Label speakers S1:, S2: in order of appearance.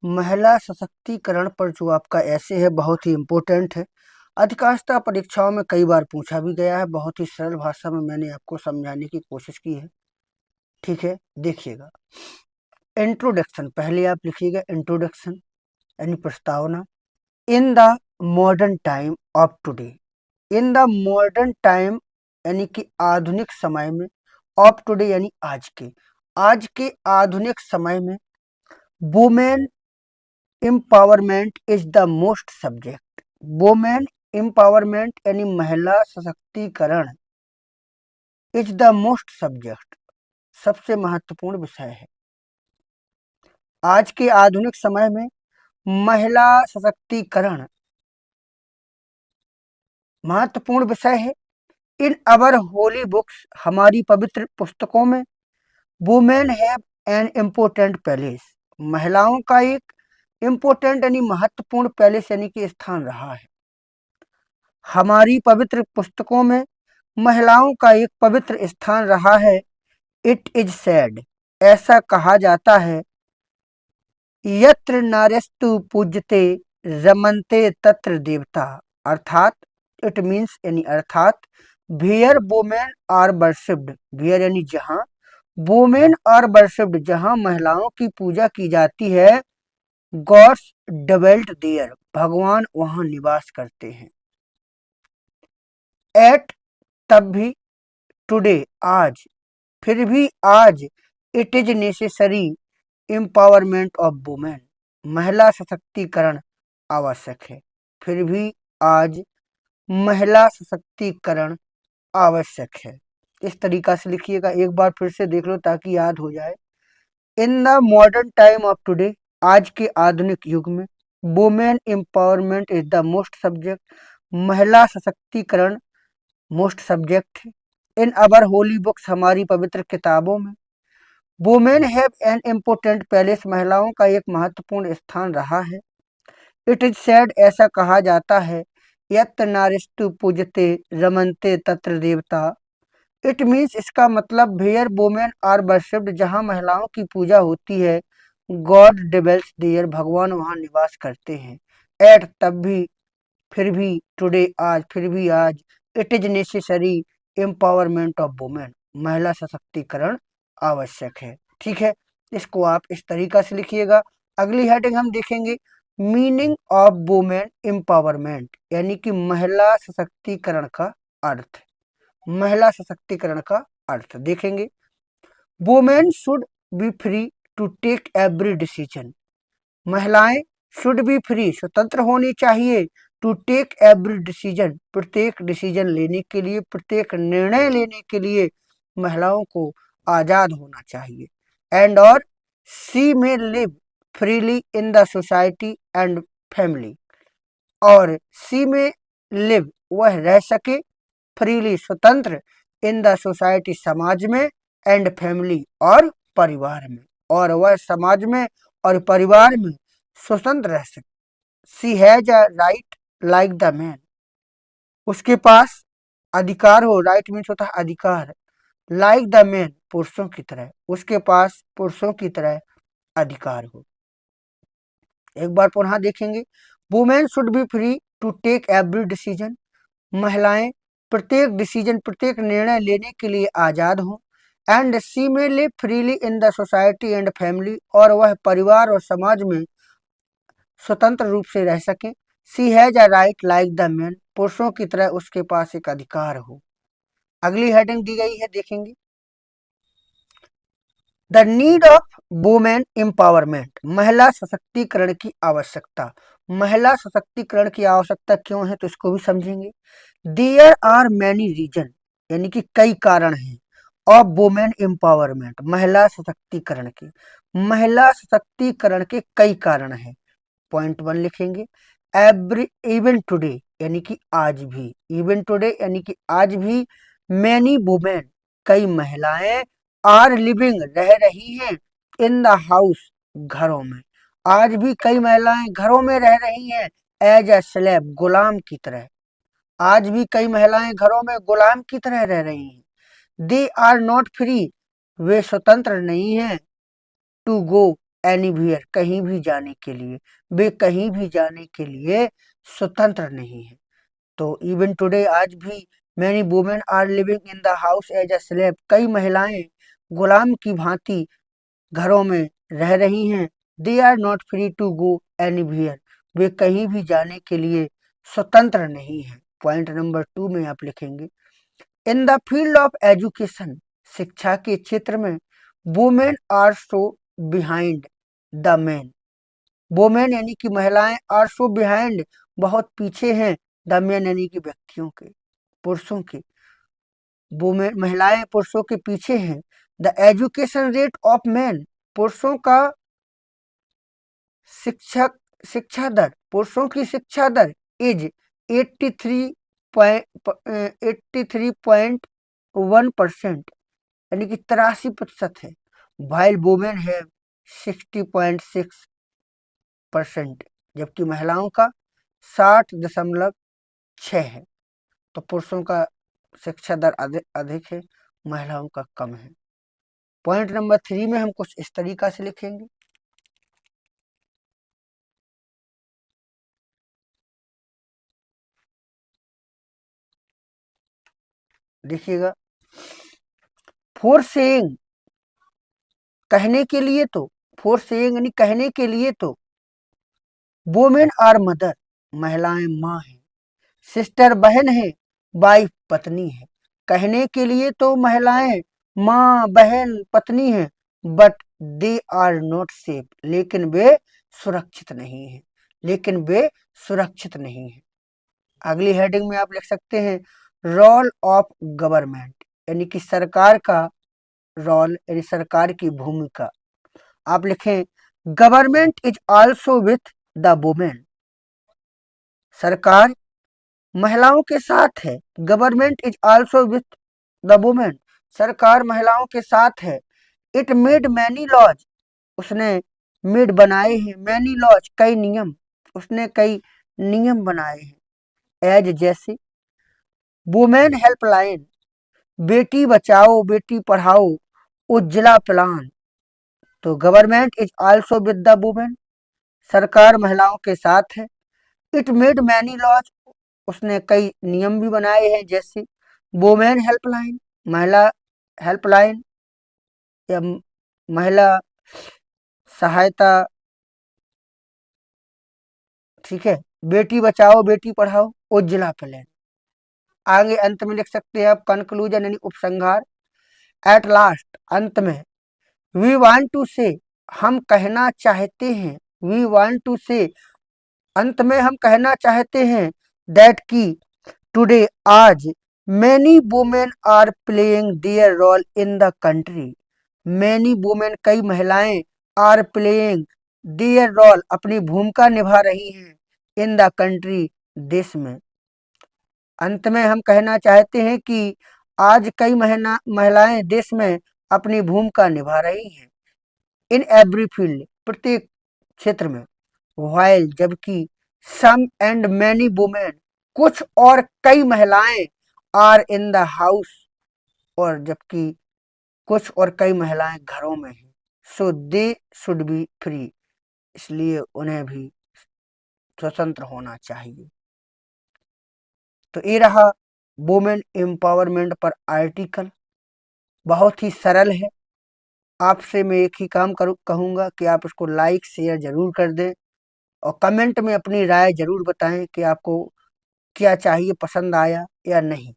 S1: महिला सशक्तिकरण पर जो आपका ऐसे है बहुत ही इम्पोर्टेंट है। अधिकांशतः परीक्षाओं में कई बार पूछा भी गया है। बहुत ही सरल भाषा में मैंने आपको समझाने की कोशिश की है। ठीक है, देखिएगा। इंट्रोडक्शन पहले आप लिखिएगा, इंट्रोडक्शन यानी प्रस्तावना। In the modern time of today, in the modern time यानी कि आधुनिक समय में, ऑफ टुडे यानी आज के आधुनिक समय में women empowerment is the most subject. Women empowerment यानी महिला सशक्तिकरण इज द मोस्ट सब्जेक्ट, सबसे महत्वपूर्ण विषय है। आज के आधुनिक समय में महिला सशक्तिकरण महत्वपूर्ण विषय है। इन अवर होली बुक्स, हमारी पवित्र पुस्तकों में, women have an important place, महिलाओं का एक इम्पोर्टेंट यानी महत्वपूर्ण प्लेस यानी कि स्थान रहा है। हमारी पवित्र पुस्तकों में महिलाओं का एक पवित्र स्थान रहा है। इट इज सैड, ऐसा कहा जाता है। यत्र नार्यस्तु पूज्यते रमन्ते तत्र देवता, अर्थात इट मीन्स यानी अर्थात where women are worshipped, where यानी जहां, वुमेन आर वर्शिप्ड जहां महिलाओं की पूजा की जाती है, गॉड्स डवेल्ट देयर, भगवान वहां निवास करते हैं। एट, तब भी, टुडे आज, फिर भी आज, it is necessary empowerment of women, महिला सशक्तिकरण आवश्यक है। फिर भी आज महिला सशक्तिकरण आवश्यक है। इस तरीका से लिखिएगा, एक बार फिर से देख लो ताकि याद हो जाए। In the modern time of today, आज के आधुनिक युग में, women empowerment is the most subject, महिला सशक्तिकरण मोस्ट सब्जेक्ट है। इन अवर होली बुक्स, हमारी पवित्र किताबों में, women have an important place, महिलाओं का एक महत्वपूर्ण स्थान रहा है। इट इज सैड, ऐसा कहा जाता है। यत्र नार्यस्तु पूजते रमन्ते तत्र देवता, इट मीन्स इसका मतलब वेयर वुमेन आर वर्शिप्ड, जहां महिलाओं की पूजा होती है, गॉड डिवेल्स देयर, भगवान वहां निवास करते हैं। एट, तब भी, फिर भी, टुडे आज, फिर भी आज, it is necessary empowerment of women, महिला सशक्तिकरण आवश्यक है। ठीक है, इसको आप इस तरीका से लिखिएगा। अगली हेडिंग हम देखेंगे, मीनिंग ऑफ वुमेन एम्पावरमेंट, यानी कि महिला सशक्तिकरण का अर्थ। महिला सशक्तिकरण का अर्थ देखेंगे। Women should be free to take every decision, महिलाएं शुड बी फ्री, स्वतंत्र होनी चाहिए, टू टेक एवरी डिसीजन, प्रत्येक डिसीजन लेने के लिए, प्रत्येक निर्णय लेने के लिए महिलाओं को आजाद होना चाहिए। एंड और she may live freely in the society and family, और शी में लिव, वह रह सके, फ्रीली स्वतंत्र, इन द सोसाइटी समाज में, एंड फैमिली और परिवार में, और वह समाज में और परिवार में स्वतंत्र रह सके। She has a right like the man, उसके पास अधिकार हो, राइट मीन्स होता है अधिकार, लाइक द मैन, पुरुषों की तरह, उसके पास पुरुषों की तरह अधिकार हो। एक बार पुनः देखेंगे, women should be free to take every decision, महिलाएं प्रत्येक डिसीजन, प्रत्येक निर्णय लेने के लिए आजाद हों। And she may live freely in the society and family, और वह परिवार और समाज में स्वतंत्र रूप से रह सके। She has a right like the man, पुरुषों की तरह उसके पास एक अधिकार हो। अगली हेडिंग दी गई है, देखेंगे, the need of women empowerment, महिला सशक्तिकरण की आवश्यकता। महिला सशक्तिकरण की आवश्यकता क्यों है, तो इसको भी समझेंगे। देयर आर मैनी रीजन, यानी कि कई कारण हैं, ऑफ वुमेन एम्पावरमेंट, महिला सशक्तिकरण के, महिला सशक्तिकरण के कई कारण हैं। पॉइंट 1 लिखेंगे, एवरी इवन टुडे, यानी कि आज भी, इवन टुडे यानी कि आज भी, मैनी वुमेन, कई महिलाएं, आर लिविंग, रह रही हैं, इन द हाउस, घरों में, आज भी कई महिलाएं घरों में रह रही हैं, एज अ स्लेव, गुलाम की तरह, आज भी कई महिलाएं घरों में गुलाम की तरह रह रही हैं। दे आर नॉट फ्री, वे स्वतंत्र नहीं हैं, टू गो एनीवेयर कहीं भी जाने के लिए, वे कहीं भी जाने के लिए स्वतंत्र नहीं है। तो इवन टुडे आज भी many women are living in the house as a slave, कई महिलाएं गुलाम की भांति घरों में रह रही हैं। They are not free to go anywhere, वे कहीं भी जाने के लिए स्वतंत्र नहीं है। पॉइंट नंबर 2 में आप लिखेंगे in the field of education, शिक्षा के क्षेत्र में women are so behind the man, women यानी कि महिलाएं आर सो बिहाइंड बहुत पीछे हैं, द मैन यानी कि व्यक्तियों के, पुरुषों के, वुमेन महिलाएं पुरुषों के पीछे हैं। The education rate of man, पुरुषों का शिक्षा दर, पुरुषों की शिक्षा दर इज 83.1% यानी कि 83% है। वाइल वुमेन है 60.6%, जबकि महिलाओं का 60.6 है। तो पुरुषों का शिक्षा दर अधिक है, महिलाओं का कम है। पॉइंट नंबर 3 में हम कुछ इस तरीका से लिखेंगे, देखिएगा, फोर सेइंग कहने के लिए, तो फोर सेइंग यानी कहने के लिए, तो वुमेन आर मदर, महिलाएं माँ हैं, सिस्टर बहन है, वाइफ पत्नी है। कहने के लिए तो महिलाएं माँ बहन पत्नी है, but they are not safe, लेकिन वे सुरक्षित नहीं है, लेकिन वे सुरक्षित नहीं है। अगली हेडिंग में आप लिख सकते हैं रोल ऑफ गवर्नमेंट, यानी कि सरकार का रोल, यानी सरकार की भूमिका। आप लिखें government is also with the women, सरकार महिलाओं के साथ है। Government is also with the women, सरकार महिलाओं के साथ है। इट मेड मैनी लॉज, उसने मेड बनाए हैं, मैनी लॉज कई नियम, उसने कई नियम बनाए हैं। एज जैसे women helpline, Beti Bachao Beti Padhao, Ujjwala plan. तो government is also with the women, सरकार महिलाओं के साथ है। इट मेड मैनी लॉज, उसने कई नियम भी बनाए हैं, जैसे वुमेन हेल्पलाइन, महिला हेल्पलाइन या महिला सहायता, ठीक है, बेटी बचाओ बेटी पढ़ाओ, उज्ज्वला प्लान। आगे अंत में लिख सकते हैं आप कंक्लूजन यानी उपसंहार। एट लास्ट, अंत में, वी वांट टू से, हम कहना चाहते हैं, वी वांट टू से, अंत में हम कहना चाहते हैं, दैट की टुडे आज, many women are playing their role in the country, many women कई महिलाएं, आर प्लेइंग देयर रोल अपनी भूमिका निभा रही हैं, इन द कंट्री देश में। अंत में हम कहना चाहते हैं कि आज कई महिलाएं देश में अपनी भूमिका निभा रही हैं, इन एवरी फील्ड, प्रत्येक क्षेत्र में। व्हाइल, जबकि, सम एंड मैनी वुमेन, कुछ और कई महिलाएं, आर इन द हाउस, और जबकि कुछ और कई महिलाएं घरों में हैं, सो दे शुड बी फ्री, इसलिए उन्हें भी स्वतंत्र होना चाहिए। तो ये रहा वुमेन एम्पावरमेंट पर आर्टिकल, बहुत ही सरल है। आपसे मैं एक ही काम कहूँगा कि आप इसको लाइक शेयर जरूर कर दें और कमेंट में अपनी राय जरूर बताएं कि आपको क्या चाहिए, पसंद आया या नहीं।